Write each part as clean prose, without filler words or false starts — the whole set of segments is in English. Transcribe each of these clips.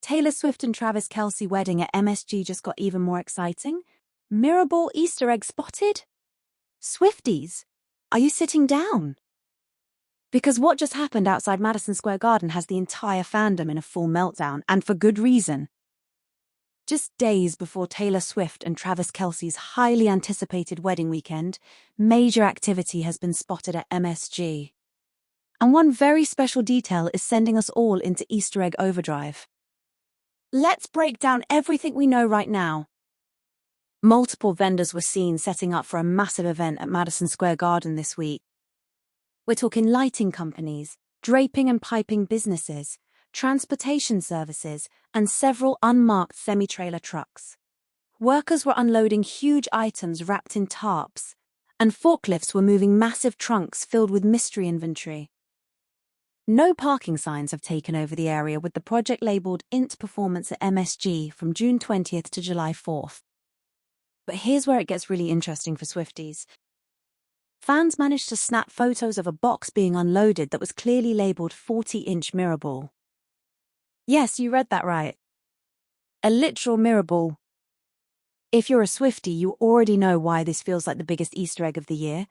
Taylor Swift and Travis Kelce wedding at MSG just got even more exciting. Mirrorball Easter egg spotted? Swifties, are you sitting down? Because what just happened outside Madison Square Garden has the entire fandom in a full meltdown, and for good reason. Just days before Taylor Swift and Travis Kelce's highly anticipated wedding weekend, major activity has been spotted at MSG. And one very special detail is sending us all into Easter egg overdrive. Let's break down everything we know right now. Multiple vendors were seen setting up for a massive event at Madison Square Garden this week. We're talking lighting companies, draping and piping businesses, transportation services, and several unmarked semi-trailer trucks. Workers were unloading huge items wrapped in tarps, and forklifts were moving massive trunks filled with mystery inventory. No parking signs have taken over the area, with the project labelled INT Performance at MSG from June 20th to July 4th. But here's where it gets really interesting for Swifties. Fans managed to snap photos of a box being unloaded that was clearly labelled 40-inch Mirrorball. Yes, you read that right. A literal Mirrorball. If you're a Swiftie, you already know why this feels like the biggest Easter egg of the year.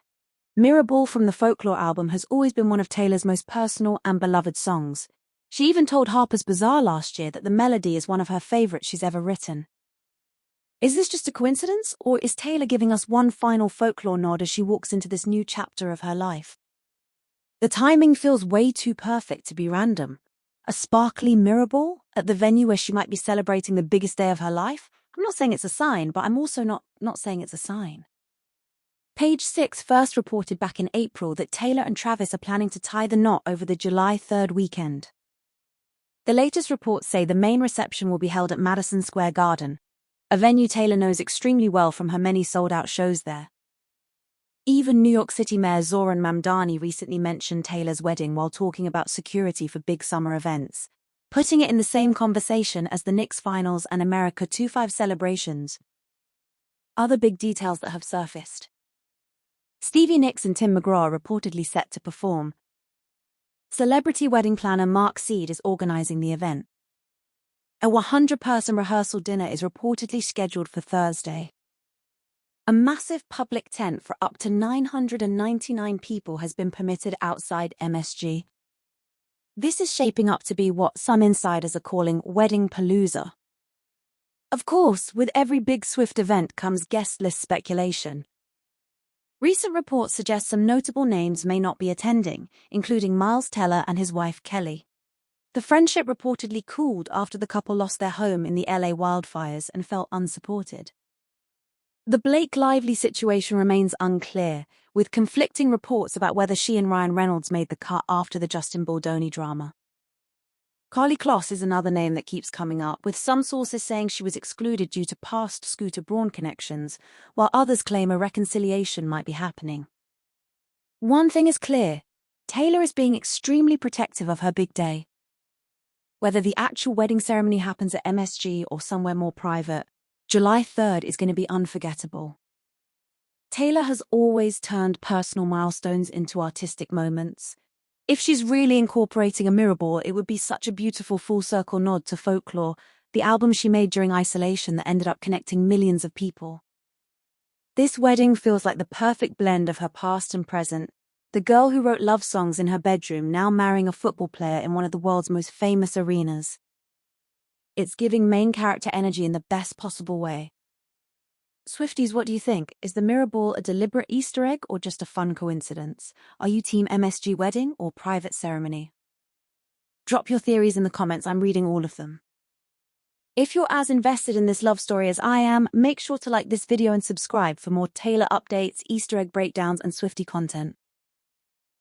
Mirrorball from the Folklore album has always been one of Taylor's most personal and beloved songs. She even told Harper's Bazaar last year that the melody is one of her favourites she's ever written. Is this just a coincidence, or is Taylor giving us one final Folklore nod as she walks into this new chapter of her life? The timing feels way too perfect to be random. A sparkly Mirrorball at the venue where she might be celebrating the biggest day of her life? I'm not saying it's a sign, but I'm also not saying it's a sign. Page 6 first reported back in April that Taylor and Travis are planning to tie the knot over the July 3rd weekend. The latest reports say the main reception will be held at Madison Square Garden, a venue Taylor knows extremely well from her many sold-out shows there. Even New York City Mayor Zohran Mamdani recently mentioned Taylor's wedding while talking about security for big summer events, putting it in the same conversation as the Knicks finals and America 2-5 celebrations. Other big details that have surfaced. Stevie Nicks and Tim McGraw are reportedly set to perform. Celebrity wedding planner Mark Seed is organizing the event. A 100-person rehearsal dinner is reportedly scheduled for Thursday. A massive public tent for up to 999 people has been permitted outside MSG. This is shaping up to be what some insiders are calling Wedding Palooza. Of course, with every big Swift event comes guest list speculation. Recent reports suggest some notable names may not be attending, including Miles Teller and his wife Kelly. The friendship reportedly cooled after the couple lost their home in the LA wildfires and felt unsupported. The Blake Lively situation remains unclear, with conflicting reports about whether she and Ryan Reynolds made the cut after the Justin Baldoni drama. Carly Kloss is another name that keeps coming up, with some sources saying she was excluded due to past Scooter Braun connections, while others claim a reconciliation might be happening. One thing is clear, Taylor is being extremely protective of her big day. Whether the actual wedding ceremony happens at MSG or somewhere more private, July 3rd is going to be unforgettable. Taylor has always turned personal milestones into artistic moments. If she's really incorporating a Mirrorball, it would be such a beautiful full-circle nod to Folklore, the album she made during isolation that ended up connecting millions of people. This wedding feels like the perfect blend of her past and present, the girl who wrote love songs in her bedroom now marrying a football player in one of the world's most famous arenas. It's giving main character energy in the best possible way. Swifties, what do you think? Is the Mirrorball a deliberate Easter egg or just a fun coincidence? Are you team MSG wedding or private ceremony? Drop your theories in the comments, I'm reading all of them. If you're as invested in this love story as I am, make sure to like this video and subscribe for more Taylor updates, Easter egg breakdowns, and Swiftie content.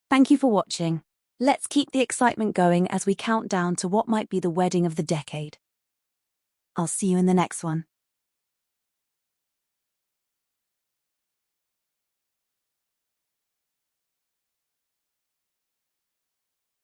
Thank you for watching. Let's keep the excitement going as we count down to what might be the wedding of the decade. I'll see you in the next one.